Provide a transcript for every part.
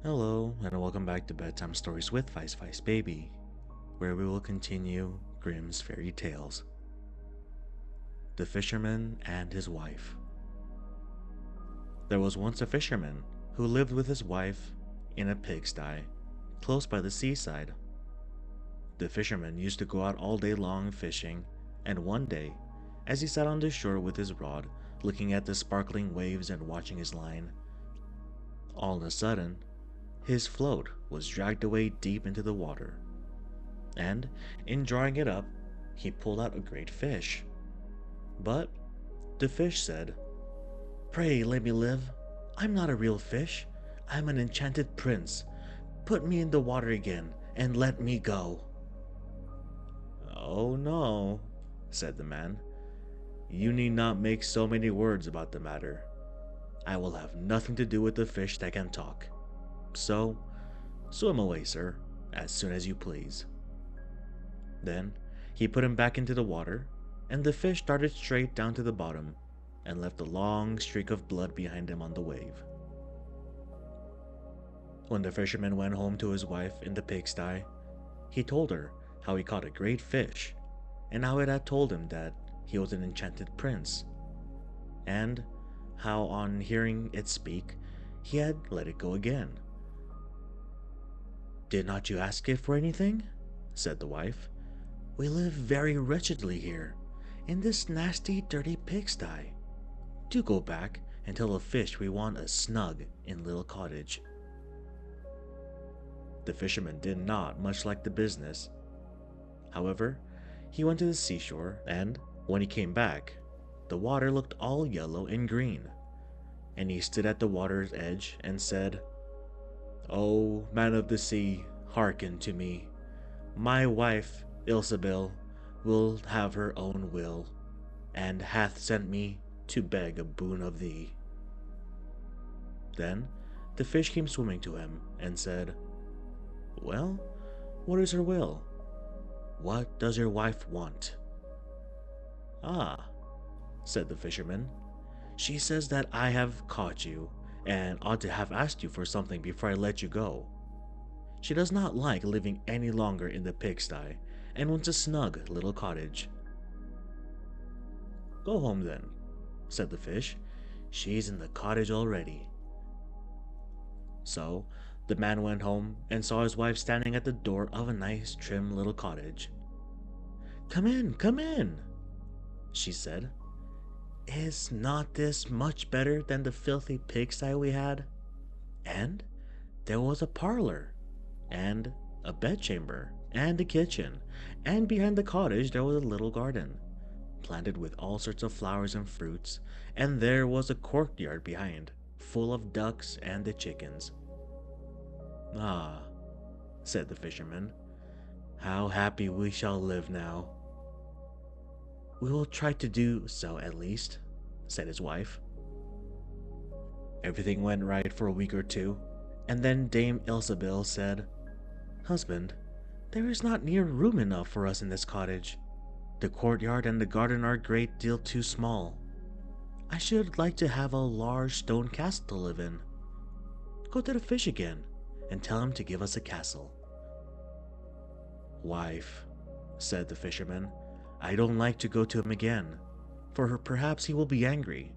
Hello, and welcome back to Bedtime Stories with Vice Vice Baby, where we will continue Grimm's fairy tales. The Fisherman and His Wife. There was once a fisherman who lived with his wife in a pigsty close by the seaside. The fisherman used to go out all day long fishing, and one day, as he sat on the shore with his rod, looking at the sparkling waves and watching his line, all of a sudden, his float was dragged away deep into the water, and in drawing it up, he pulled out a great fish. But the fish said, "Pray let me live. I'm not a real fish. I'm an enchanted prince. Put me in the water again and let me go." "Oh no," said the man. "You need not make so many words about the matter. I will have nothing to do with the fish that can talk. So, swim away, sir, as soon as you please." Then he put him back into the water, and the fish darted straight down to the bottom and left a long streak of blood behind him on the wave. When the fisherman went home to his wife in the pigsty, he told her how he caught a great fish, and how it had told him that he was an enchanted prince, and how on hearing it speak, he had let it go again. "Did not you ask it for anything?" said the wife. "We live very wretchedly here, in this nasty, dirty pigsty. Do go back and tell the fish we want a snug in little cottage." The fisherman did not much like the business. However, he went to the seashore, and when he came back, the water looked all yellow and green, and he stood at the water's edge and said, "O man of the sea, hearken to me. My wife, Ilsebil, will have her own will, and hath sent me to beg a boon of thee." Then the fish came swimming to him and said, "Well, what is her will? What does your wife want?" "Ah," said the fisherman, "she says that I have caught you, and ought to have asked you for something before I let you go. She does not like living any longer in the pigsty, and wants a snug little cottage." "Go home then," said the fish. "She's in the cottage already." So the man went home and saw his wife standing at the door of a nice, trim little cottage. come in," she said. "Is not this much better than the filthy pigsty we had?" And there was a parlor, and a bedchamber, and a kitchen, and behind the cottage there was a little garden, planted with all sorts of flowers and fruits, and there was a courtyard behind, full of ducks and the chickens. "Ah," said the fisherman, "how happy we shall live now." "We will try to do so at least," said his wife. Everything went right for a week or two, and then Dame Ilsebil said, "Husband, there is not near room enough for us in this cottage. The courtyard and the garden are a great deal too small. I should like to have a large stone castle to live in. Go to the fish again, and tell him to give us a castle." "Wife," said the fisherman, "I don't like to go to him again, for perhaps he will be angry.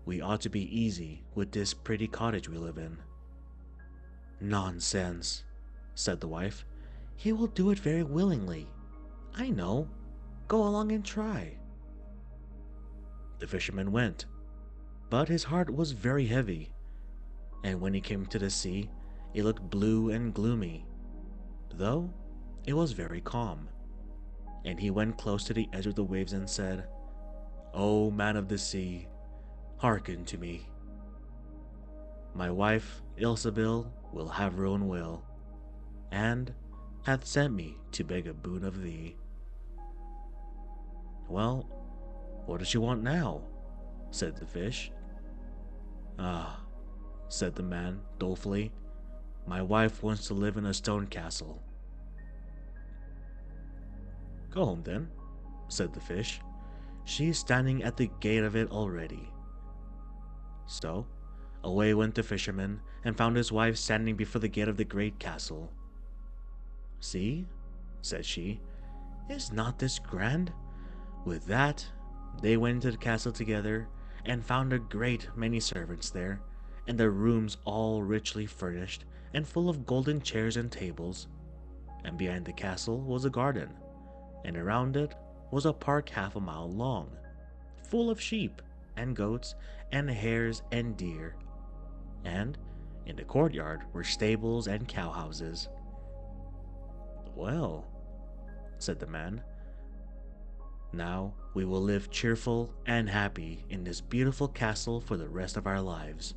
We ought to be easy with this pretty cottage we live in." "Nonsense," said the wife. "He will do it very willingly. I know. Go along and try." The fisherman went, but his heart was very heavy, and when he came to the sea, it looked blue and gloomy, though it was very calm. And he went close to the edge of the waves and said, "O man of the sea, hearken to me. My wife, Ilsebil, will have her own will, and hath sent me to beg a boon of thee." "Well, what does she want now?" said the fish. "Ah," said the man dolefully, "my wife wants to live in a stone castle." "Go home then," said the fish. "She is standing at the gate of it already." So Away went the fisherman, and found his wife standing before the gate of the great castle. "See," said she, "is not this grand?" With that, they went into the castle together, and found a great many servants there, and the rooms all richly furnished, and full of golden chairs and tables. And behind the castle was a garden, and around it was a park half a mile long, full of sheep, and goats, and hares, and deer. And in the courtyard were stables and cowhouses. "Well," said the man, "now we will live cheerful and happy in this beautiful castle for the rest of our lives."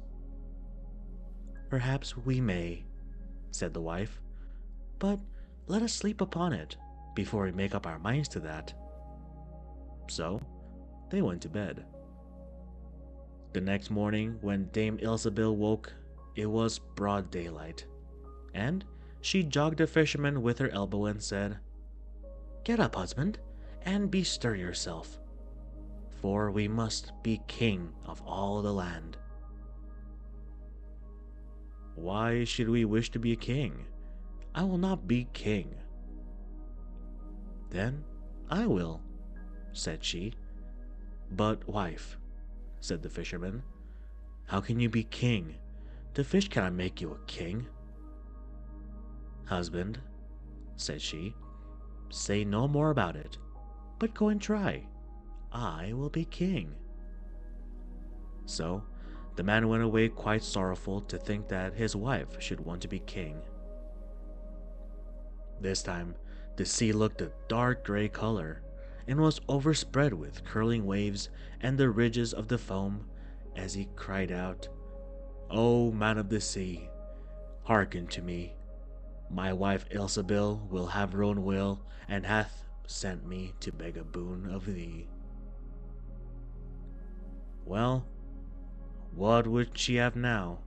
"Perhaps we may," said the wife, "but let us sleep upon it before we make up our minds to that." So they went to bed. The next morning, when Dame Ilsabil woke, it was broad daylight, and she jogged the fisherman with her elbow and said, "Get up, husband, and bestir yourself, for we must be king of all the land." "Why should we wish to be a king? I will not be king." "Then I will," said she. "But, wife," said the fisherman, "how can you be king? The fish cannot make you a king." "Husband," said she, "say no more about it, but go and try. I will be king." So the man went away quite sorrowful to think that his wife should want to be king. This time the sea looked a dark gray color, and was overspread with curling waves and the ridges of the foam, as he cried out, "O man of the sea, hearken to me. My wife Ilsabil will have her own will, and hath sent me to beg a boon of thee." "Well, what would she have now?"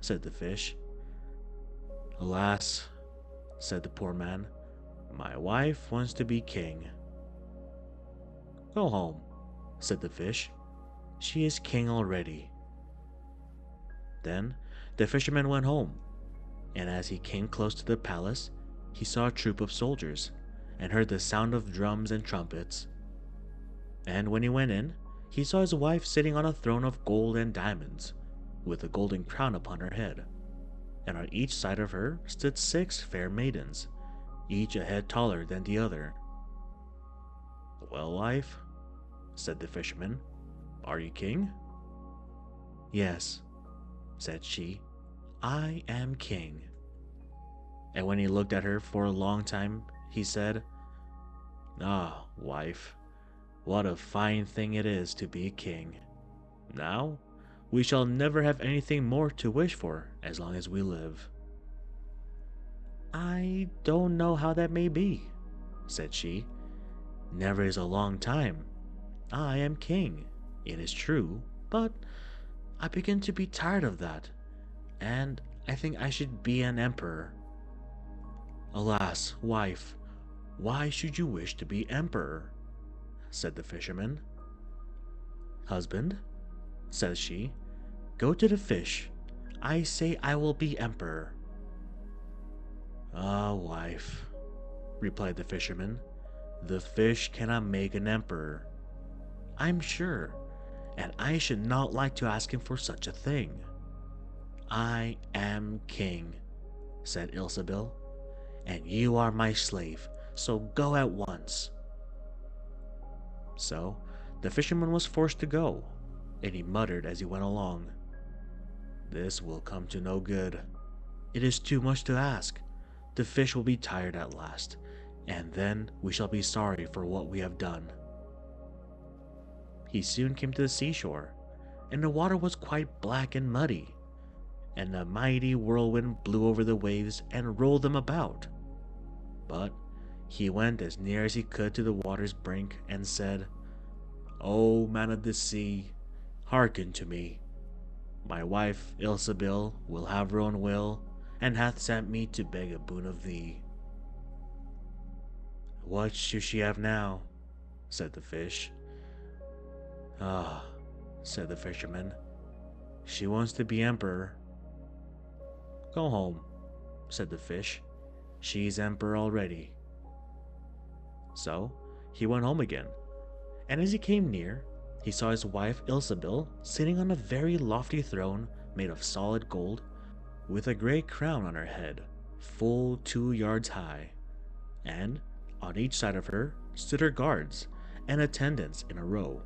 said the fish. "Alas," said the poor man, "my wife wants to be king." "Go home," said the fish. "She is king already." Then the fisherman went home, and as he came close to the palace, he saw a troop of soldiers, and heard the sound of drums and trumpets. And when he went in, he saw his wife sitting on a throne of gold and diamonds, with a golden crown upon her head, and on each side of her stood 6 fair maidens, each a head taller than the other. "Well, wife," said the fisherman, "are you king?" "Yes," said she, "I am king." And when he looked at her for a long time, he said, "Ah, wife, what a fine thing it is to be a king. Now we shall never have anything more to wish for as long as we live." "I don't know how that may be," said she. "Never is a long time. I am king, it is true, but I begin to be tired of that, and I think I should be an emperor." "Alas, wife, why should you wish to be emperor?" said the fisherman. "Husband," says she, "go to the fish. I say I will be emperor." "Ah, wife," replied the fisherman, "the fish cannot make an emperor, I'm sure, and I should not like to ask him for such a thing." "I am king," said Ilsabil, "and you are my slave, so go at once." So the fisherman was forced to go, and he muttered as he went along, "This will come to no good. It is too much to ask. The fish will be tired at last, and then we shall be sorry for what we have done." He soon came to the seashore, and the water was quite black and muddy, and a mighty whirlwind blew over the waves and rolled them about. But he went as near as he could to the water's brink and said, "O man of the sea, hearken to me. My wife Ilsabil will have her own will, and hath sent me to beg a boon of thee." "What should she have now?" said the fish. "Ah," said the fisherman, She wants to be emperor. Go home, said the fish. She's emperor already. So he went home again, and as he came near, he saw his wife Ilsebil sitting on a very lofty throne made of solid gold, with a great crown on her head, full 2 yards high, and on each side of her stood her guards and attendants in a row,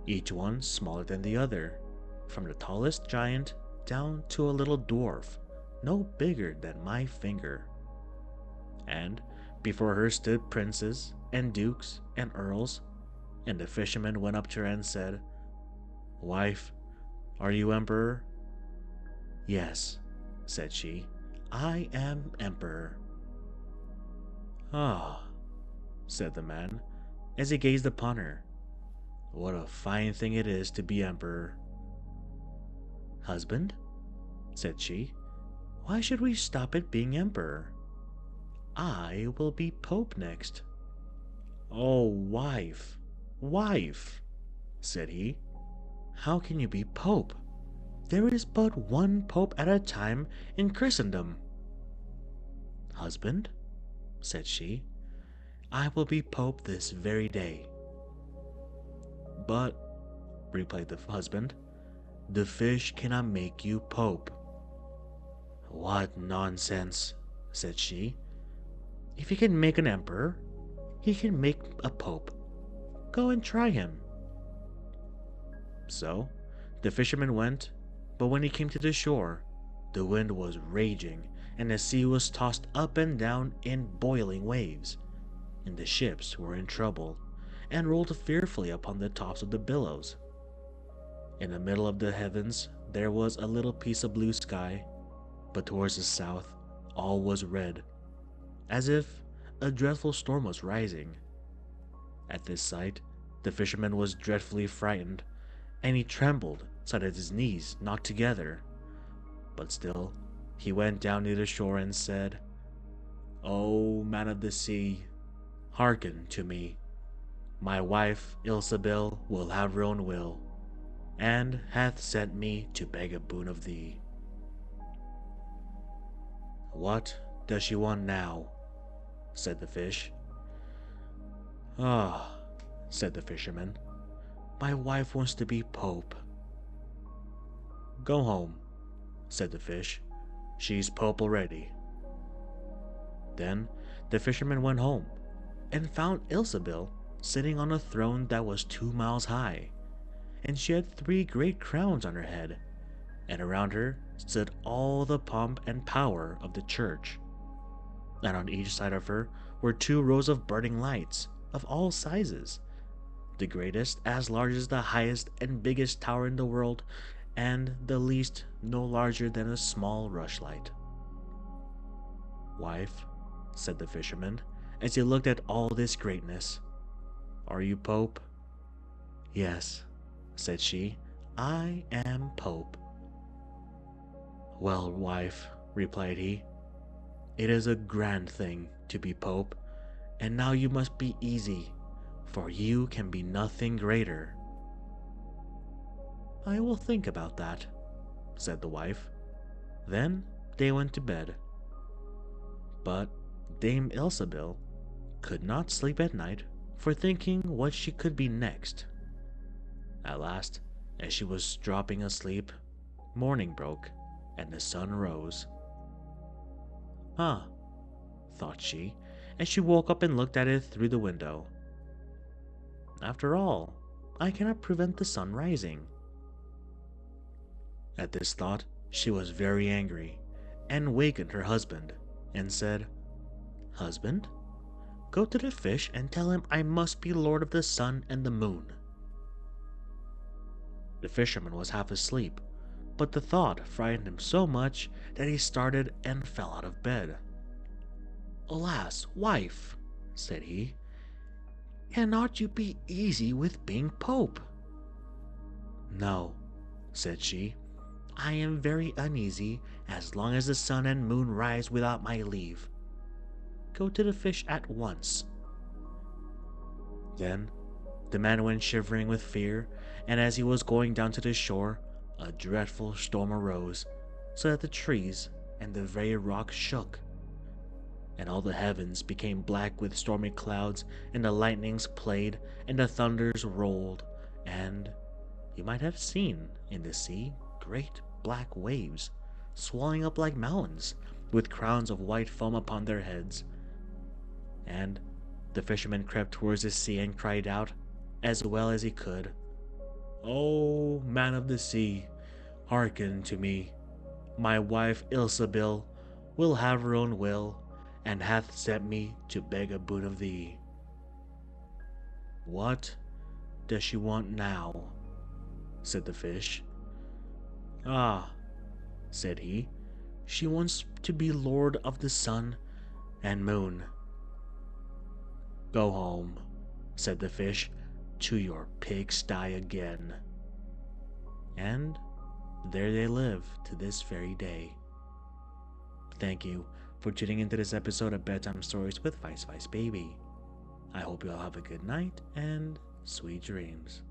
each one smaller than the other, from the tallest giant down to a little dwarf, no bigger than my finger. And before her stood princes and dukes and earls, and the fisherman went up to her and said, "Wife, are you emperor?" "Yes," said she, "I am emperor." "Ah," said the man, as he gazed upon her, "what a fine thing it is to be emperor." "Husband," said she, "why should we stop at being emperor? I will be pope next." "Oh, wife, wife," said he, "how can you be pope? There is but one pope at a time in Christendom." "Husband," said she, "I will be pope this very day." "But," replied the husband, "the fish cannot make you pope." "What nonsense," said she. "If he can make an emperor, he can make a pope. Go and try him." So the fisherman went, but when he came to the shore, the wind was raging and the sea was tossed up and down in boiling waves, and the ships were in trouble and rolled fearfully upon the tops of the billows. In the middle of the heavens there was a little piece of blue sky, but towards the south all was red, as if a dreadful storm was rising. At this sight, the fisherman was dreadfully frightened, and he trembled so that his knees knocked together. But still, he went down near the shore and said, "O man of the sea, hearken to me. My wife Ilsebil will have her own will, and hath sent me to beg a boon of thee." "What does she want now?" said the fish. "Ah," said the fisherman, "my wife wants to be pope." "Go home," said the fish. "She's pope already." Then the fisherman went home, and found Ilsebil sitting on a throne that was 2 miles high, and she had 3 great crowns on her head, and around her stood all the pomp and power of the church. And on each side of her were 2 rows of burning lights of all sizes, the greatest as large as the highest and biggest tower in the world, and the least no larger than a small rushlight. "Wife," said the fisherman, as he looked at all this greatness, "are you pope?" "Yes," said she, "I am pope." "Well, wife," replied he, "it is a grand thing to be pope, and now you must be easy, for you can be nothing greater." "I will think about that," said the wife. Then they went to bed. But Dame Ilsebil could not sleep at night for thinking what she could be next. At last, as she was dropping asleep, morning broke and the sun rose. "Ah," thought she, as she woke up and looked at it through the window. "After all, I cannot prevent the sun rising." At this thought, she was very angry, and wakened her husband, and said, "Husband, go to the fish and tell him I must be lord of the sun and the moon." The fisherman was half asleep, but the thought frightened him so much that he started and fell out of bed. "Alas, wife," said he, "cannot you be easy with being pope?" "No," said she, "I am very uneasy as long as the sun and moon rise without my leave. Go to the fish at once." Then the man went shivering with fear, and as he was going down to the shore, a dreadful storm arose, so that the trees and the very rocks shook, and all the heavens became black with stormy clouds, and the lightnings played, and the thunders rolled, and you might have seen in the sea great black waves, swelling up like mountains, with crowns of white foam upon their heads. And the fisherman crept towards the sea and cried out, as well as he could, "O man of the sea, hearken to me. My wife Ilsebil will have her own will, and hath sent me to beg a boon of thee." "What does she want now?" said the fish. "Ah," said he, "she wants to be lord of the sun and moon." "Go home," said the fish, "to your pigsty again." And there they live to this very day. Thank you for tuning into this episode of Bedtime Stories with Vice Baby. I hope you all have a good night and sweet dreams.